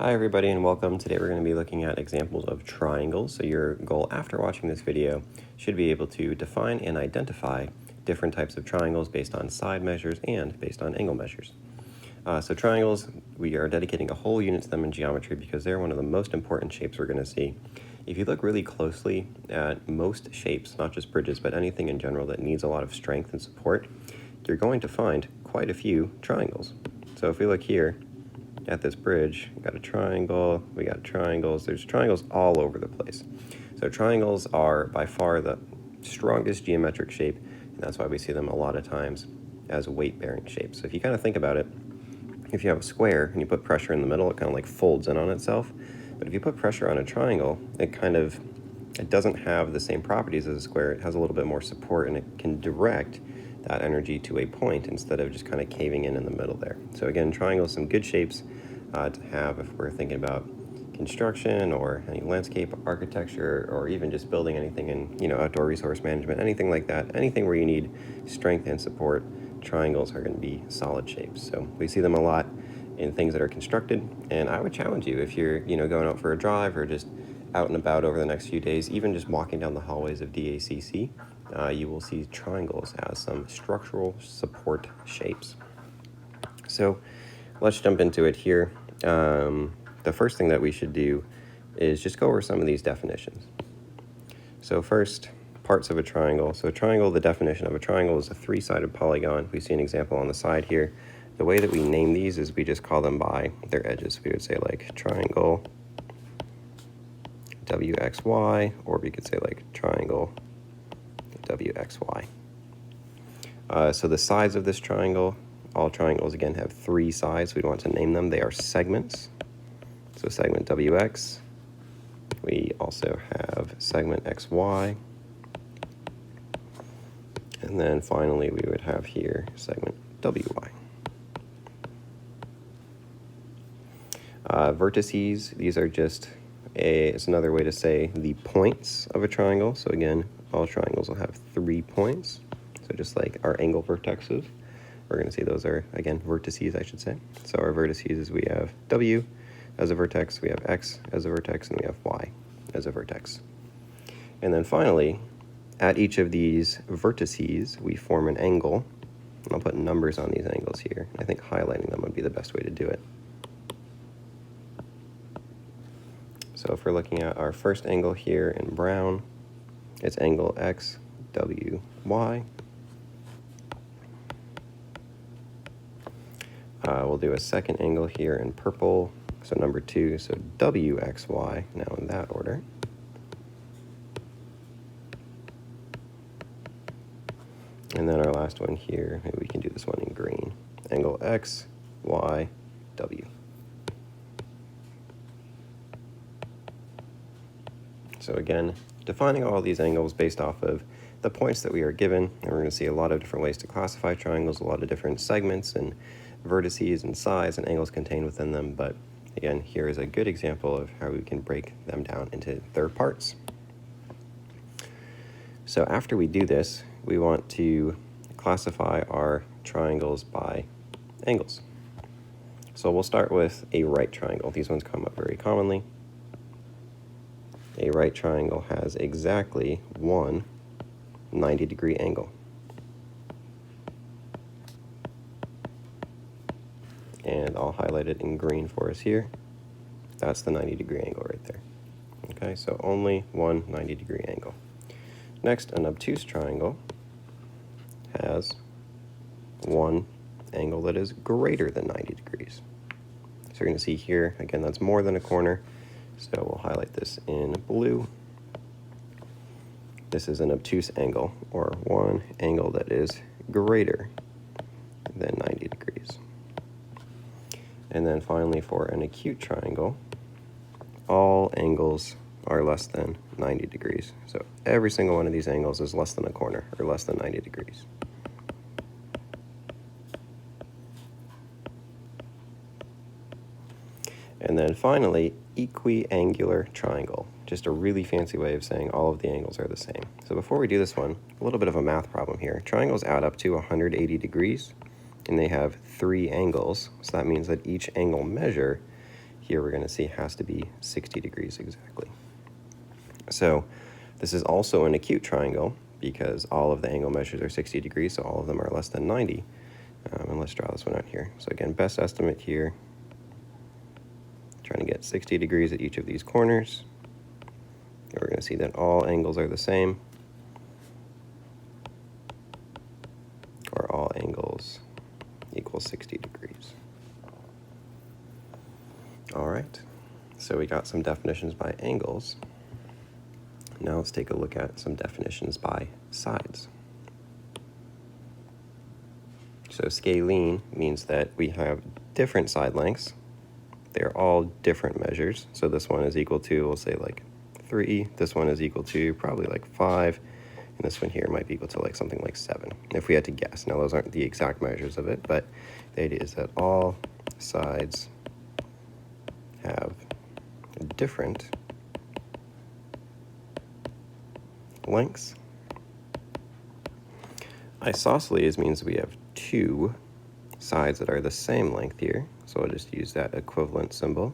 Hi everybody and welcome. Today we're going to be looking at examples of triangles. So your goal after watching this video should be able to define and identify different types of triangles based on side measures and based on angle measures. So triangles, we are dedicating a whole unit to them in geometry because they're one of the most important shapes we're going to see. If you look really closely at most shapes, not just bridges, but anything in general that needs a lot of strength and support, you're going to find quite a few triangles. So if we look here at this bridge, we got a triangle, we got triangles, there's triangles all over the place. So triangles are by far the strongest geometric shape, and that's why we see them a lot of times as weight-bearing shapes. So if you kind of think about it, if you have a square and you put pressure in the middle, it kind of like folds in on itself. But if you put pressure on a triangle, it doesn't have the same properties as a square. It has a little bit more support, and it can direct that energy to a point instead of just kind of caving in the middle there. So again, triangles, some good shapes to have if we're thinking about construction or any landscape architecture, or even just building anything in outdoor resource management, anything like that, anything where you need strength and support. Triangles are going to be solid shapes. So we see them a lot in things that are constructed, and I would challenge you, if you're going out for a drive or just out and about over the next few days, even just walking down the hallways of DACC, you will see triangles as some structural support shapes. So let's jump into it here. The first thing that we should do is just go over some of these definitions. So first, parts of a triangle. So a triangle, the definition of a triangle is a three-sided polygon. We see an example on the side here. The way that we name these is we just call them by their edges. We would say like triangle WXY, or we could say like triangle WXY. So the sides of this triangle, all triangles again have three sides. We'd want to name them. They are segments. So segment WX. We also have segment XY. And then finally we would have here segment WY. Vertices, these are just it's another way to say the points of a triangle. So again, all triangles will have 3 points. So just like our angle vertexes, we're going to see those are, again, vertices, I should say. So our vertices is we have W as a vertex, we have X as a vertex, and we have Y as a vertex. And then finally, at each of these vertices, we form an angle. And I'll put numbers on these angles here. I think highlighting them would be the best way to do it. So if we're looking at our first angle here in brown, it's angle XWY. We'll do a second angle here in purple, so number 2, so WXY, now in that order. And then our last one here, maybe we can do this one in green, angle XYW. So again, defining all these angles based off of the points that we are given, and we're going to see a lot of different ways to classify triangles, a lot of different segments and vertices and sides and angles contained within them. But again, here is a good example of how we can break them down into their parts. So after we do this, we want to classify our triangles by angles. So we'll start with a right triangle. These ones come up very commonly. A right triangle has exactly one 90-degree angle. And I'll highlight it in green for us here. That's the 90-degree angle right there. Okay, so only one 90-degree angle. Next, an obtuse triangle has one angle that is greater than 90 degrees. So you're going to see here, again, that's more than a corner. So we'll highlight this in blue. This is an obtuse angle, or one angle that is greater than 90 degrees. And then finally, for an acute triangle, all angles are less than 90 degrees. So every single one of these angles is less than a corner, or less than 90 degrees. And then finally, equiangular triangle. Just a really fancy way of saying all of the angles are the same. So before we do this one, a little bit of a math problem here. Triangles add up to 180 degrees, and they have 3 angles. So that means that each angle measure here we're going to see has to be 60 degrees exactly. So this is also an acute triangle because all of the angle measures are 60 degrees, so all of them are less than 90. And let's draw this one out here. So again, best estimate here, trying to get 60 degrees at each of these corners. And we're going to see that all angles are the same, or all angles equal 60 degrees. All right, so we got some definitions by angles. Now let's take a look at some definitions by sides. So scalene means that we have different side lengths. They're all different measures. So this one is equal to, we'll say like 3. This one is equal to probably like 5. And this one here might be equal to like something like 7, if we had to guess. Now those aren't the exact measures of it, but the idea is that all sides have different lengths. Isosceles means we have two sides that are the same length here, so I'll just use that equivalent symbol.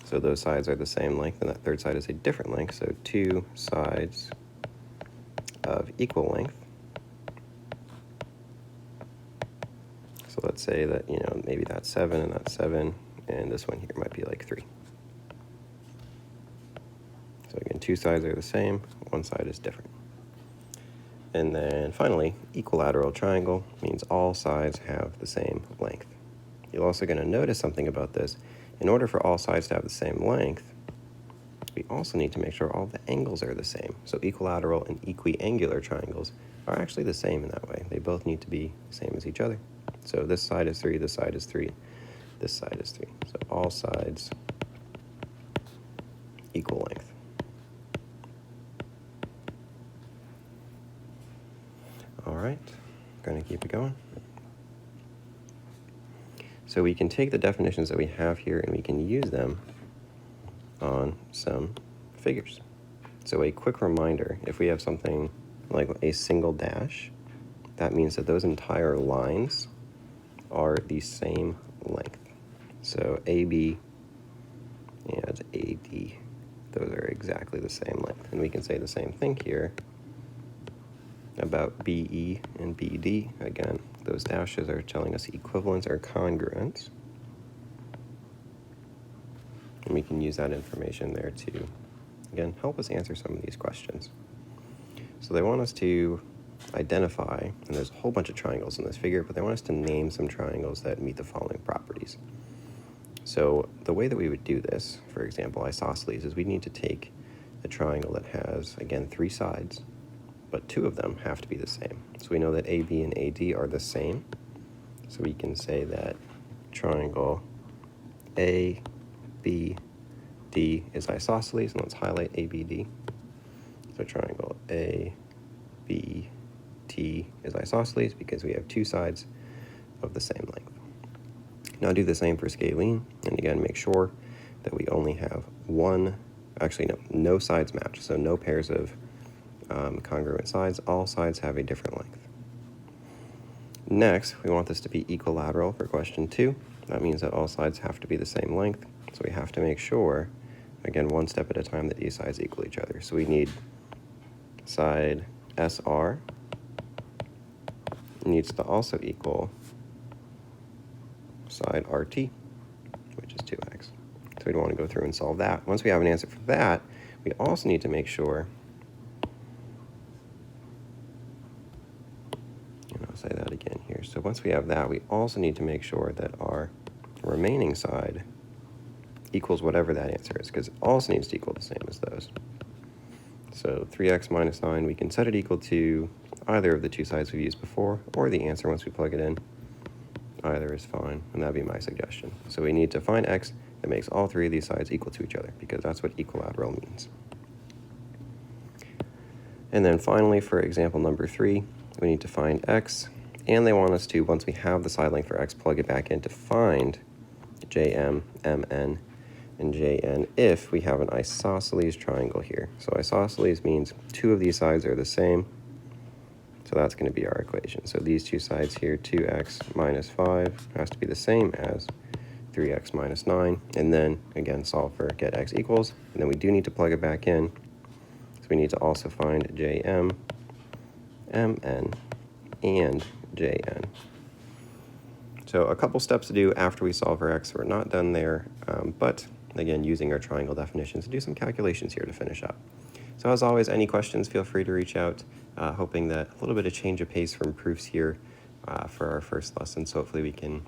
So those sides are the same length, and that third side is a different length, so two sides of equal length. So let's say that, you know, maybe that's 7 and that's 7, and this one here might be like 3. So again, two sides are the same, one side is different. And then finally, equilateral triangle means all sides have the same length. You're also going to notice something about this. In order for all sides to have the same length, we also need to make sure all the angles are the same. So equilateral and equiangular triangles are actually the same in that way. They both need to be the same as each other. So this side is 3, this side is 3, this side is 3. So all sides equal length. All right, going to keep it going. So we can take the definitions that we have here and we can use them on some figures. So a quick reminder, if we have something like a single dash, that means that those entire lines are the same length. So AB and AD, those are exactly the same length. And we can say the same thing here about BE and BD. Again, those dashes are telling us equivalence or congruence. And we can use that information there to, again, help us answer some of these questions. So they want us to identify, and there's a whole bunch of triangles in this figure, but they want us to name some triangles that meet the following properties. So the way that we would do this, for example, isosceles, is we need to take a triangle that has, again, 3 sides, but 2 of them have to be the same. So we know that AB and AD are the same. So we can say that triangle ABD is isosceles, and let's highlight ABD. So triangle ABT is isosceles because we have 2 sides of the same length. Now do the same for scalene, and again, make sure that we only have no sides match, so no pairs of congruent sides. All sides have a different length. Next, we want this to be equilateral for question 2. That means that all sides have to be the same length, so we have to make sure, again, one step at a time, that these sides equal each other. So we need side SR needs to also equal side RT, which is 2x. So we'd want to go through and solve that. Once we have an answer for that, we also need to make sure, and I'll say that again here. So once we have that, we also need to make sure that our remaining side equals whatever that answer is, because it also needs to equal the same as those. So 3x minus 9, we can set it equal to either of the 2 sides we've used before, or the answer once we plug it in. Either is fine, and that'd be my suggestion. So we need to find x that makes all 3 of these sides equal to each other, because that's what equilateral means. And then finally, for example number 3, we need to find x, and they want us to, once we have the side length for x, plug it back in to find JM, MN, and JN if we have an isosceles triangle here. So isosceles means 2 of these sides are the same, so that's going to be our equation. So these 2 sides here, 2x minus 5, has to be the same as 3x minus 9, and then again solve for get x equals, and then we do need to plug it back in, so we need to also find Jm, Mn, and Jn. So a couple steps to do after we solve for x. We're not done there, but again, using our triangle definitions to do some calculations here to finish up. So as always, any questions, feel free to reach out, hoping that a little bit of change of pace from proofs here for our first lesson, so hopefully we can